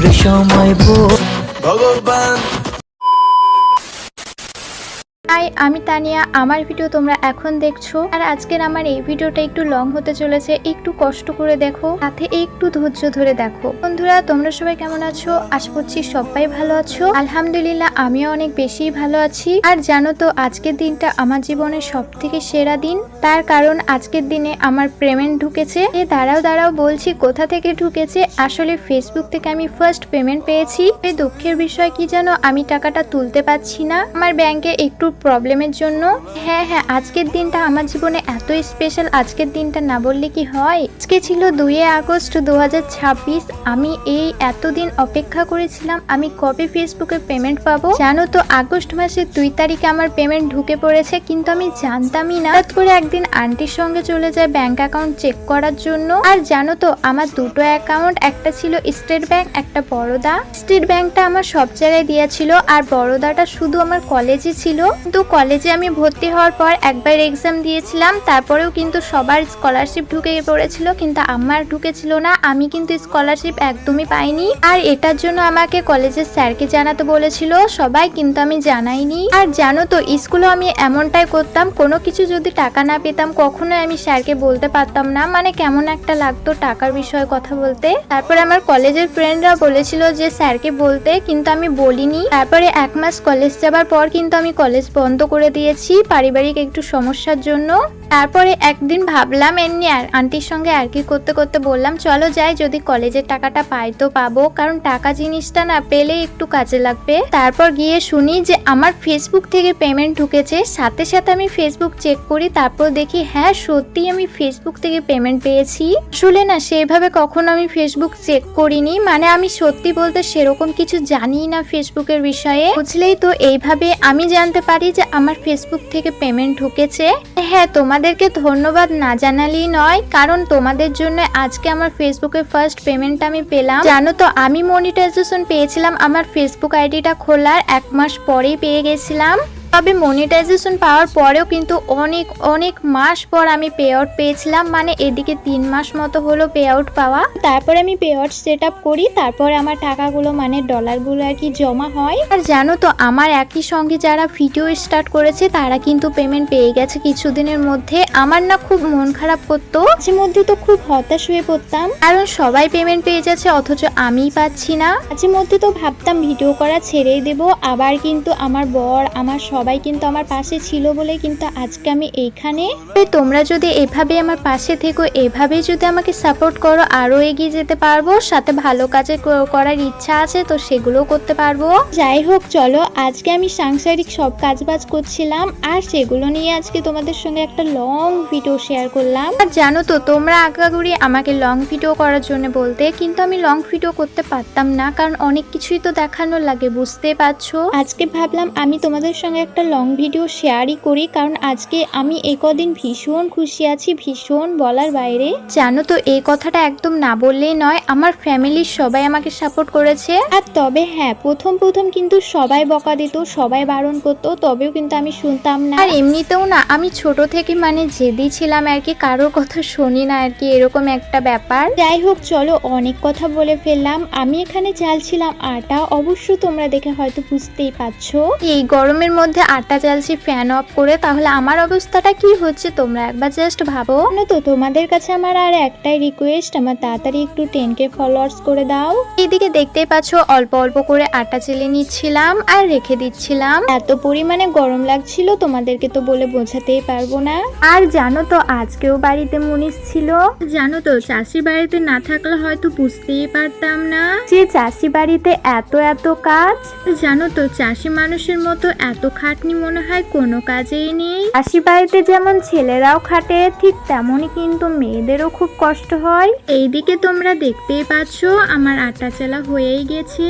রে সময় ভগবান। হাই, আমি তানিয়া। আমার ভিডিও তোমরা এখন দেখছো, আর আজকের আমার এই ভিডিওটা একটু লং হতে চলেছে। একটু কষ্ট করে দেখো, সাথে একটু ধৈর্য ধরে দেখো। বন্ধুরা, তোমরা সবাই কেমন আছো? আশা করছি সবাই ভালো আছো। আলহামদুলিল্লাহ, আমিও অনেক বেশি ভালো আছি। আর জানো তো, আজকের দিনটা আমার জীবনের সব থেকে সেরা দিন। তার কারণ আজকের দিনে আমার পেমেন্ট ঢুকেছে। দাঁড়াও বলছি কোথা থেকে ঢুকেছে। আসলে ফেসবুক থেকে আমি ফার্স্ট পেমেন্ট পেয়েছি। এই দুঃখের বিষয় কি জানো, আমি টাকাটা তুলতে পারছি না, আমার ব্যাংকে একটু প্রবলেমের জন্য। হ্যাঁ, আজকের দিনটা আমার জীবনে এত স্পেশাল। আজকের দিনটা না বললে কি হয়। আজকে ছিল 2 আগস্ট 2026। আমি এই এতদিন অপেক্ষা করেছিলাম আমি কবে ফেসবুকে পেমেন্ট পাবো। জানো তো, আগস্ট মাসের 2 তারিখে আমার পেমেন্ট ঢুকে পড়েছে, কিন্তু আমি জানতামই না। হঠাৎ করে একদিন আন্টির সঙ্গে চলে যায় ব্যাংক অ্যাকাউন্ট চেক করার জন্য। আর জানো তো, আমার দুটো অ্যাকাউন্ট, একটা ছিল স্টেট ব্যাংক, একটা বরোদা। স্টেট ব্যাংকটা আমার সব জায়গায় দেওয়া ছিল, আর বরোদাটা শুধু আমার কলেজে ছিল। কিন্তু কলেজে আমি ভর্তি হওয়ার পর একবার এক্সাম দিয়েছিলাম, তারপরেও কিন্তু সবার স্কলারশিপ ঢুকে পড়েছিল, কিন্তু আমার ঢুকেছিল না। আমি কিন্তু স্কলারশিপ একদমই পাইনি, আর এটার জন্য আমাকে কলেজের স্যারকে জানাতে বলেছিল সবাই, কিন্তু আমি জানাইনি। আর জানো তো, স্কুলে আমি এমনটাই করতাম, কোনো কিছু যদি টাকা না পেতাম কখনোই আমি স্যারকে বলতে পারতাম না। মানে কেমন একটা লাগতো টাকার বিষয়ে কথা বলতে। তারপরে আমার কলেজের ফ্রেন্ডরা বলেছিল যে স্যারকে বলতে, কিন্তু আমি বলিনি। তারপরে 1 মাস কলেজ যাবার পর কিন্তু আমি কলেজ বন্ধ করে দিয়েছি পারিবারিক একটু সমস্যার জন্য। তারপরে একদিন ভাবলাম এমনি আর আন্টির সঙ্গে আর কি করতে করতে বললাম চলো যাই, যদি কলেজের টাকাটা পাই তো পাবো, কারণ টাকা জিনিসটা না পেলে একটু কাজে লাগবে। তারপর গিয়ে শুনি যে আমার ফেসবুক থেকে পেমেন্ট ঢুকেছে। সাথে সাথে আমি ফেসবুক চেক করি, তারপর দেখি হ্যাঁ সত্যি আমি ফেসবুক থেকে পেমেন্ট পেয়েছি। আসলে না, সেভাবে কখনো আমি ফেসবুক চেক করিনি, মানে আমি সত্যি বলতে সেরকম কিছু জানি না ফেসবুকের বিষয়ে। বুঝলেই তো, এইভাবে আমি জানতে পারি যে আমার ফেসবুক থেকে পেমেন্ট ঢুকেছে। হ্যাঁ, তোমাদেরকে ধন্যবাদ না জানালেই নয়, কারণ তোমাদের জন্য আজকে আমার ফেসবুকে ফার্স্ট পেমেন্ট আমি পেলাম। জানো তো, আমি মনিটাইজেশন পেয়েছিলাম আমার ফেসবুক আইডিটা খোলার 1 মাস পরেই পেয়ে গেছিলাম। তবে মনিটাইজেশন পাওয়ার পরেও কিন্তু অনেক মাস পর আমি পে আউট পেয়েছিলাম, মানে এদিকে 3 মাস মতো হলো পে আউট পাওয়া। তারপরে আমি পে আউট সেট আপ করি, তারপরে আমার টাকাগুলো মানে ডলারগুলো আর কি জমা হয়। আর জানো তো, আমার একই সঙ্গে যারা ভিডিও স্টার্ট করেছে তারা কিন্তু পেমেন্ট পেয়ে গেছে কিছুদিনের মধ্যে। আমার না খুব মন খারাপ করতো, মাঝে মধ্যে তো খুব হতাশ হয়ে পড়তাম, কারণ সবাই পেমেন্ট পেয়ে যাচ্ছে অথচ আমিই পাচ্ছি না। মাঝে মধ্যে তো ভাবতাম ভিডিও করা ছেড়েই দেবো, আবার কিন্তু আমার বর আমার সবাই কিন্তু আমার পাশে ছিল বলে কিন্তু আজকে আমি এইখানে। তোমরা যদি এভাবে আমার পাশে থেকো, এভাবেই যদি আমাকে সাপোর্ট করো, আরো এগিয়ে যেতে পারবো। সাথে ভালো কাজে করার ইচ্ছা আছে, তো সেগুলো করতে পারবো। যাই হোক, চলো আজকে আমি সাংসারিক সব কাজবাজ করছিলাম, আর সেগুলো নিয়ে আজকে তোমাদের সঙ্গে একটা লং ভিডিও শেয়ার করলাম। আর জানো তো, তোমরা আগাগোড়ি আমাকে লং ভিডিও করার জন্য বলতে, কিন্তু আমি লং ভিডিও করতে পারতাম না, কারণ অনেক কিছুই তো দেখানোর লাগে, বুঝতে পারছো। আজকে ভাবলাম আমি তোমাদের সঙ্গে একটা লং ভিডিও শেয়ারই করি, কারণ আজকে আমি এই কদিন ভীষণ খুশি আছি, ভীষণ বলার বাইরে। জানো তো, এই কথাটা একদম না বললেই নয়, আমার ফ্যামিলির সবাই আমাকে সাপোর্ট করেছে। আর তবে হ্যাঁ, প্রথম কিন্তু সবাই বকা দিত, সবাই বারণ করতো, তবেও কিন্তু আমি শুনতাম না। আর এমনিতেও না, আমি ছোট থেকে মানে জেদি ছিলাম আর কি, কারোর কথা শুনি না আর কি, এরকম একটা ব্যাপার। যাই হোক, চলো অনেক কথা বলে ফেললাম। আমি এখানে চালছিলাম আটা, অবশ্য তোমরা দেখে হয়তো বুঝতেই পারছো এই গরমের মধ্যে আটা চালছি ফ্যান অফ করে, তাহলে আমার অবস্থাটা কি হচ্ছে তোমরা একবার জাস্ট ভাবো। তো তোমাদের কাছে আমার আর একটাই রিকোয়েস্ট, আমার তাড়াতাড়ি একটু 10K ফলোয়ার্স করে দাও। এইদিকে দেখতেই পাচ্ছ অল্প অল্প করে আটা চেলে নিচ্ছিলাম আর রেখে দিচ্ছিলাম। এত পরিমাণে গরম লাগছিল, তোমাদেরকে তো বলে বোঝাতেই পারবো না। আর জানো তো, আজকেও বাড়িতে মুনিশ ছিল। জানো তো, চাষি বাড়িতে না থাকলে হয়তো বুঝতেই পারতাম না যে চাষি বাড়িতে এত কাজ। জানো তো, চাষি মানুষের মতো এত খাটনি মনে হয় কোনো কাজেই নেই। চাষি বাড়িতে যেমন ছেলেরাও খাটে, ঠিক তেমনই কিন্তু মেয়েদেরও খুব কষ্ট হয়। এইদিকে তোমরা দেখতেই পাচ্ছ আমার আটা চেলা হয়েই গেছে।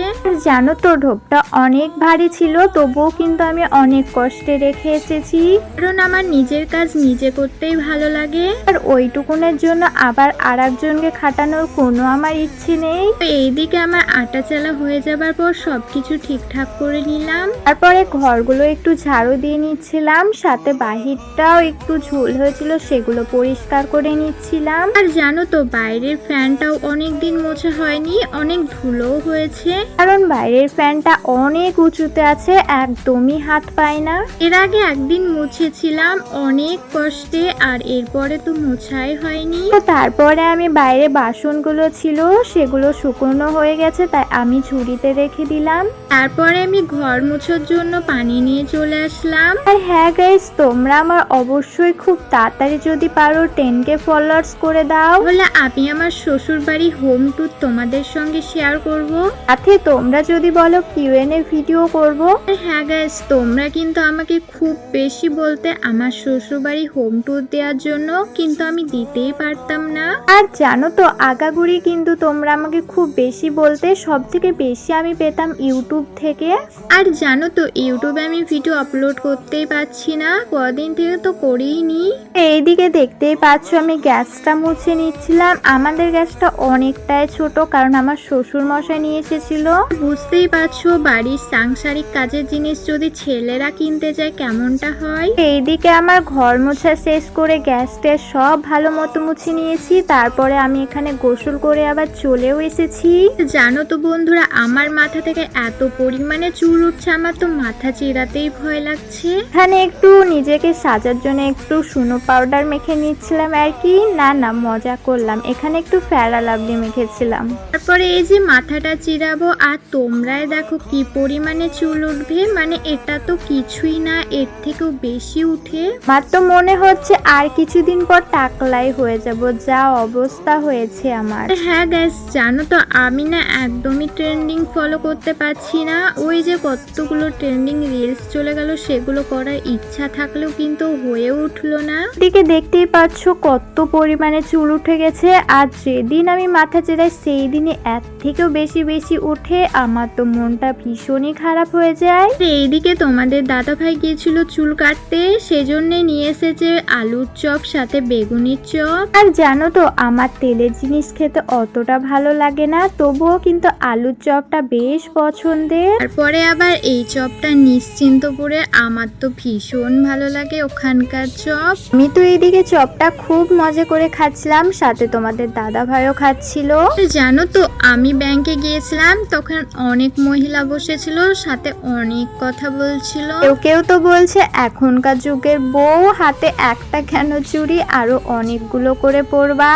জানো তো, ঢোপটা অনেক ভারী ছিল, তবুও কিন্তু আমি অনেক কষ্টে রেখে এসেছি, কারণ আমার নিজের কাজ নিজে করতেই ভালো লাগে। আর ওইটুকুনের জন্য আবার আর একজনকে খাটানোর কোনো আমার ইচ্ছে নেই। এইদিকে আমার আটা চেলা হয়ে যাবার পর সবকিছু ঠিকঠাক করে নিলাম, তারপরে ঘরগুলো একটু একটু ঝাড়ু দিয়ে নিচ্ছিলাম, সাথে বাহিরটাও একটু ঝুল হয়েছিল সেগুলো পরিষ্কার করে নিচ্ছিলাম। আর জানো তো বাইরের ফ্যানটাও অনেক দিন মোছা হয়নি, অনেক ধুলো হয়েছে, কারণ বাইরের ফ্যানটা অনেক উঁচুতে আছে, একদমই হাত পায় না। এর আগে একদিন মুছেছিলাম অনেক কষ্টে, আর এরপরে তো মোছাই হয়নি। তো তারপরে আমি বাইরে বাসনগুলো ছিল সেগুলো শুকনো হয়ে গেছে, তাই আমি ঝুড়িতে রেখে দিলাম। তারপরে আমি ঘর মোছার জন্য পানি নিয়ে চলে আসলাম। আর হ্যাঁ গাইস, তোমরা আমার অবশ্যই খুব তাড়াতাড়ি যদি পারো 10K ফলোয়ার্স করে দাও, তাহলে আমি আমার শ্বশুর বাড়ি হোম ট্যুর তোমাদের সঙ্গে শেয়ার করব। সাথে তোমরা যদি বলো Q&A ভিডিও করব। আর হ্যাঁ গাইস, তোমরা কিন্তু আমাকে খুব বেশি বলতে আমার শ্বশুর বাড়ি হোম ট্যুর দেওয়ার জন্য, কিন্তু আমি দিতেই পারতাম না। আর জানো তো আগাগুড়ি কিন্তু তোমরা আমাকে খুব বেশি বলতে, সব থেকে বেশি আমি পেতাম ইউটিউব থেকে। আর জানো তো ইউটিউবে আমি ভিডিও আপলোড করতেই পারছি না, কদিন থেকে তো করেই নি। এইদিকে দেখতেই পাচ্ছ আমি গ্যাসটা মুছে নিচ্ছিলাম। আমাদের গ্যাসটা অনেকটাই ছোট, কারণ আমার শ্বশুর মশাই নিয়ে এসেছিল। বুঝতেই পারছো বাড়ির সাংসারিক কাজের জিনিস যদি ছেলেরা কিনতে যায় কেমনটা হয়। এইদিকে আমার ঘর মোছা শেষ করে গ্যাসটা সব ভালো মতো মুছে নিয়েছি। তারপরে আমি এখানে গোসল করে আবার চলেও এসেছি। জানো তো বন্ধুরা, আমার মাথা থেকে এত পরিমাণে চুল উঠছে, আমার তো মাথা চিরাতেই ভয় লাগছে। এখানে একটু নিজেকে সাজার জন্য একটু সুনো পাউডার মেখে নিচ্ছিলাম আর কি। না মজা করলাম, এখানে একটু ফেরা লাভলি মেখেছিলাম। তারপরে এই যে মাথাটা চিরাবো, আর তোমরাই দেখো কি পরিমাণে চুল উঠবে, মানে এটা তো কিছুই না, এর থেকেও বেশি উঠে। আমার তো মনে হচ্ছে আর কিছুদিন পর টাকলাই হয়ে যাব, যা অবস্থা হয়েছে আমার। হ্যাঁ গাইস, জানো তো আমি না একদমই ট্রেন্ডিং ফলো করতে পারছি না। ওই যে কতগুলো ট্রেন্ডিং রিলস চলে গেল, সেগুলো করার ইচ্ছা থাকলেও কিন্তু হয়ে উঠলো না। এদিকে দেখতেই পাচ্ছ কত পরিমাণে চুল উঠে গেছে, আর যেদিন আমি মাথা চেরাই সেই দিনে এর থেকেও বেশি বেশি উঠে। আমার তো মনটা ভীষণই খারাপ হয়ে যায়। এইদিকে তোমাদের দাদা ভাই গিয়েছিল চুল কাটতে, সেজন্য নিয়ে এসেছে আলুর চপ সাথে বেগুনির চপ। আর জানো তো আমার তেলের জিনিস খেতে অতটা ভালো লাগে না, তবুও কিন্তু আলুর চপটা বেশ পছন্দের। তারপরে আবার এই চপটা নিশ্চিন্তপুরে, আমার তো ভীষণ ভালো লাগে ওখানকার চপ। আমি তো এইদিকে চপটা খুব মজা করে খাচ্ছিলাম, সাথে তোমাদের দাদা ভাইও খাচ্ছিল। জানো তো আমি ব্যাংকে গিয়েছিলাম, তখন অনেক মহিলা বসেছিল, সাথে অনেক কথা বলছিল। কেউ তো বলছে এখনকার যুগের বউ হাতে একটা কেন চুড়ি, আরো অনেকগুলো করে পরবা।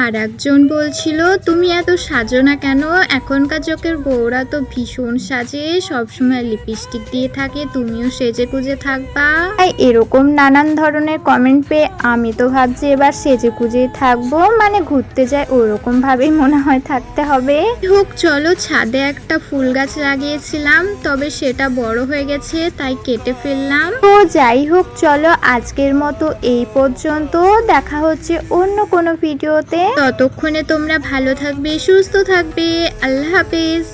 আর একজন বলছিল তুমি এত সাজো না কেন, এখনকার যুগের বউরা তো ভীষণ সাজে, সবসময় লিপস্টিক দিয়ে থাকে, তুমিও সেজে গুজে থাকবা। এরকম নানান ধরনের কমেন্ট পেয়ে আমি তো ভাবছি এবার সেজে গুজেই থাকবো, মানে ঘুরতে যাই ওরকম ভাবেই মনে হয় থাকতে হবে। হোক চলো, ছাদে একটা ফুল গাছ লাগিয়েছিলাম, তবে সেটা বড় হয়ে গেছে তাই কেটে ফেললাম। তো যাই হোক চলো, আজকের মতো এই পর্যন্ত, দেখা হচ্ছে অন্য কোনো ভিডিওতে। ততক্ষণে তোমরা ভালো থাকবে, সুস্থ থাকবে, আল্লাহ হাফেজ।